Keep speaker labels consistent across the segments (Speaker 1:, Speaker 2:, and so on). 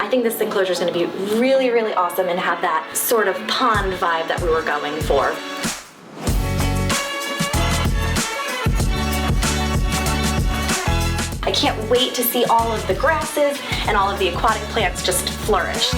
Speaker 1: I think this enclosure is going to be really, really awesome and have that sort of pond vibe that we were going for. I can't wait to see all of the grasses and all of the aquatic plants just flourish.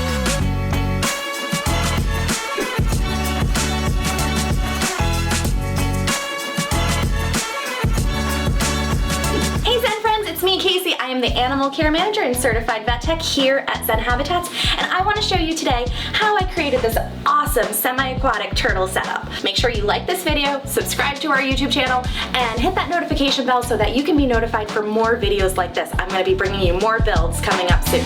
Speaker 1: Hey Zen friends, it's me, Kasey. I am the Animal Care Manager and Certified Vet Tech here at Zen Habitats, and I want to show you today how I created this awesome semi-aquatic turtle setup. Make sure you like this video, subscribe to our YouTube channel, and hit that notification bell so that you can be notified for more videos like this. I'm going to be bringing you more builds coming up soon.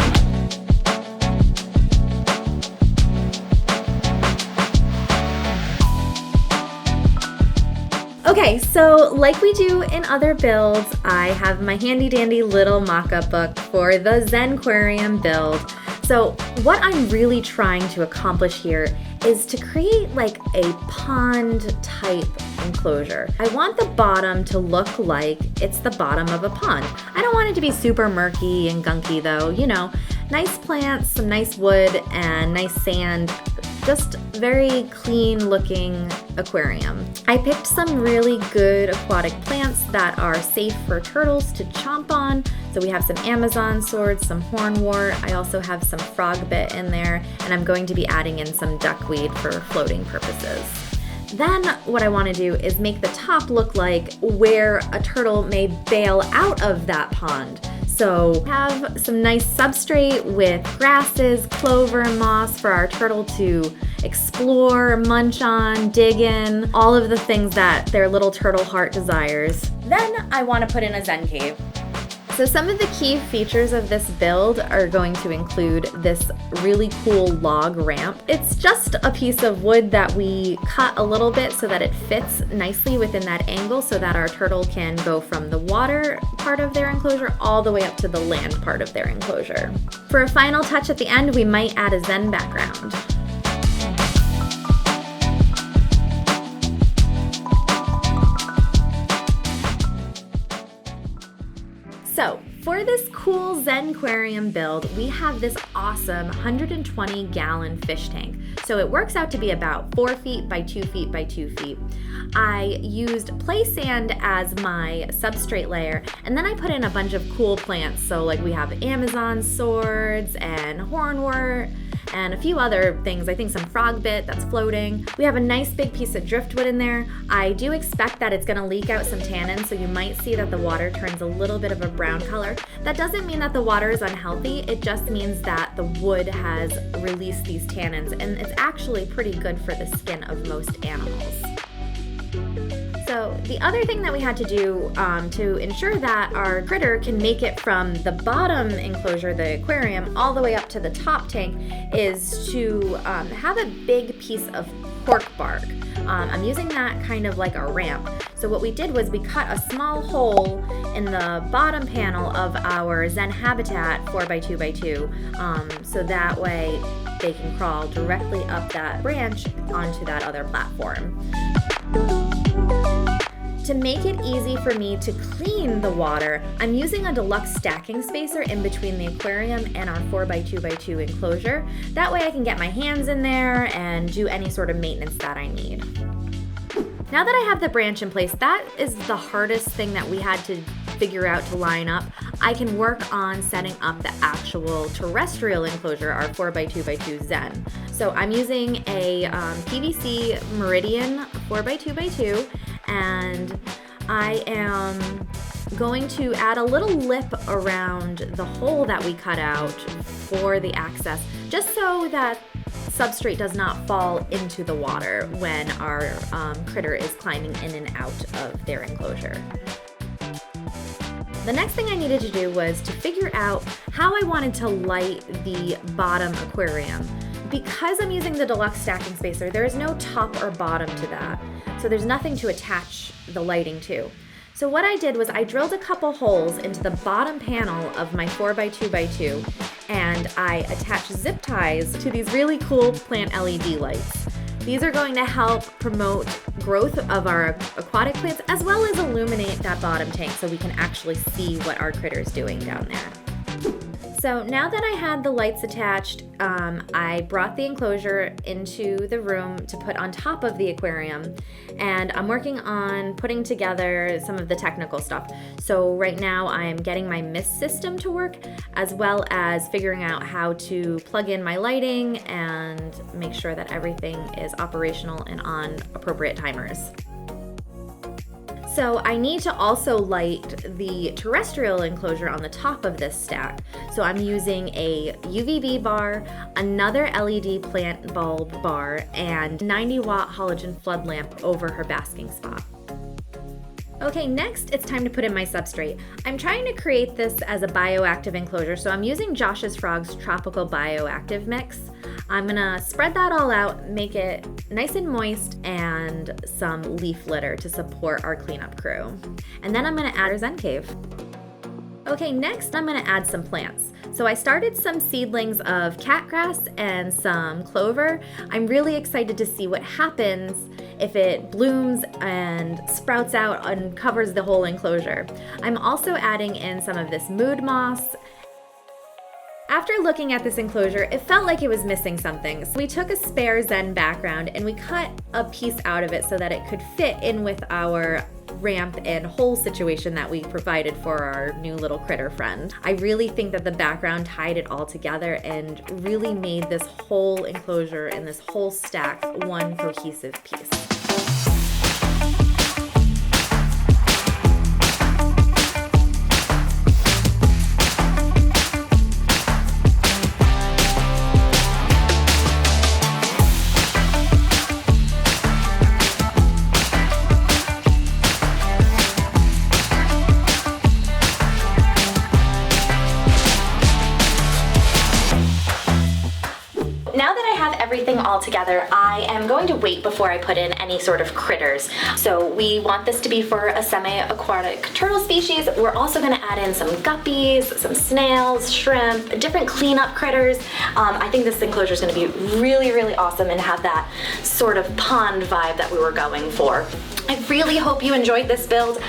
Speaker 1: Okay, so like we do in other builds, I have my handy dandy little mock-up book for the Zen-Quarium build. So what I'm really trying to accomplish here is to create like a pond type enclosure. I want the bottom to look like it's the bottom of a pond. I don't want it to be super murky and gunky though, you know, nice plants, some nice wood, and nice sand. Just very clean looking aquarium. I picked some really good aquatic plants that are safe for turtles to chomp on. So we have some Amazon swords, some hornwort. I also have some frogbit in there, and I'm going to be adding in some duckweed for floating purposes. Then what I want to do is make the top look like where a turtle may bail out of that pond. So have some nice substrate with grasses, clover, and moss for our turtle to explore, munch on, dig in, all of the things that their little turtle heart desires. Then I want to put in a Zen cave. So some of the key features of this build are going to include this really cool log ramp. It's just a piece of wood that we cut a little bit so that it fits nicely within that angle so that our turtle can go from the water part of their enclosure all the way up to the land part of their enclosure. For a final touch at the end, we might add a Zen background. So for this cool Zen-Quarium build, we have this awesome 120 gallon fish tank. So it works out to be about 4 feet by 2 feet by 2 feet. I used play sand as my substrate layer, and then I put in a bunch of cool plants. So like we have Amazon swords and hornwort, and a few other things. I think some frogbit that's floating. We have a nice big piece of driftwood in there. I do expect that it's gonna leak out some tannins, so you might see that the water turns a little bit of a brown color. That doesn't mean that the water is unhealthy, it just means that the wood has released these tannins, and it's actually pretty good for the skin of most animals. So the other thing that we had to do to ensure that our critter can make it from the bottom enclosure, the aquarium, all the way up to the top tank is to have a big piece of cork bark. I'm using that kind of like a ramp. So what we did was we cut a small hole in the bottom panel of our Zen Habitat 4x2x2 so that way they can crawl directly up that branch onto that other platform. To make it easy for me to clean the water, I'm using a deluxe stacking spacer in between the aquarium and our 4x2x2 enclosure. That way I can get my hands in there and do any sort of maintenance that I need. Now that I have the branch in place, that is the hardest thing that we had to figure out to line up. I can work on setting up the actual terrestrial enclosure, our 4x2x2 Zen. So I'm using a PVC Meridian 4x2x2, and I am going to add a little lip around the hole that we cut out for the access, just so that substrate does not fall into the water when our critter is climbing in and out of their enclosure. The next thing I needed to do was to figure out how I wanted to light the bottom aquarium. Because I'm using the deluxe stacking spacer, there is no top or bottom to that. So there's nothing to attach the lighting to. So what I did was I drilled a couple holes into the bottom panel of my 4x2x2, and I attached zip ties to these really cool plant LED lights. These are going to help promote growth of our aquatic plants as well as illuminate that bottom tank so we can actually see what our critter is doing down there. So now that I had the lights attached, I brought the enclosure into the room to put on top of the aquarium, and I'm working on putting together some of the technical stuff. So right now I'm getting my mist system to work, as well as figuring out how to plug in my lighting and make sure that everything is operational and on appropriate timers. So I need to also light the terrestrial enclosure on the top of this stack. So I'm using a UVB bar, another LED plant bulb bar, and 90-watt halogen flood lamp over her basking spot. Okay, next it's time to put in my substrate. I'm trying to create this as a bioactive enclosure, so I'm using Josh's Frog's Tropical Bioactive Mix. I'm gonna spread that all out, make it nice and moist, and some leaf litter to support our cleanup crew. And then I'm gonna add our Zen cave. Okay, next I'm gonna add some plants. So I started some seedlings of catgrass and some clover. I'm really excited to see what happens if it blooms and sprouts out and covers the whole enclosure. I'm also adding in some of this mood moss. After looking at this enclosure, it felt like it was missing something. So we took a spare Zen background and we cut a piece out of it so that it could fit in with our ramp and hole situation that we provided for our new little critter friend. I really think that the background tied it all together and really made this whole enclosure and this whole stack one cohesive piece. Now that I have everything all together, I am going to wait before I put in any sort of critters. So we want this to be for a semi-aquatic turtle species. We're also going to add in some guppies, some snails, shrimp, different cleanup critters. I think this enclosure is going to be really, really awesome and have that sort of pond vibe that we were going for. I really hope you enjoyed this build.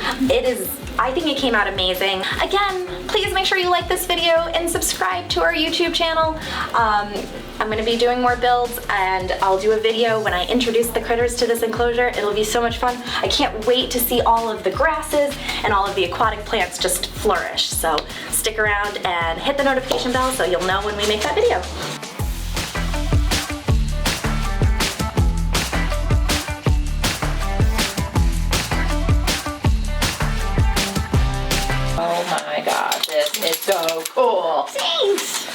Speaker 1: I think it came out amazing. Again, please make sure you like this video and subscribe to our YouTube channel. I'm gonna be doing more builds, and I'll do a video when I introduce the critters to this enclosure. It'll be so much fun. I can't wait to see all of the grasses and all of the aquatic plants just flourish. So stick around and hit the notification bell so you'll know when we make that video.
Speaker 2: Oh my god, this is so cool.
Speaker 1: Thanks!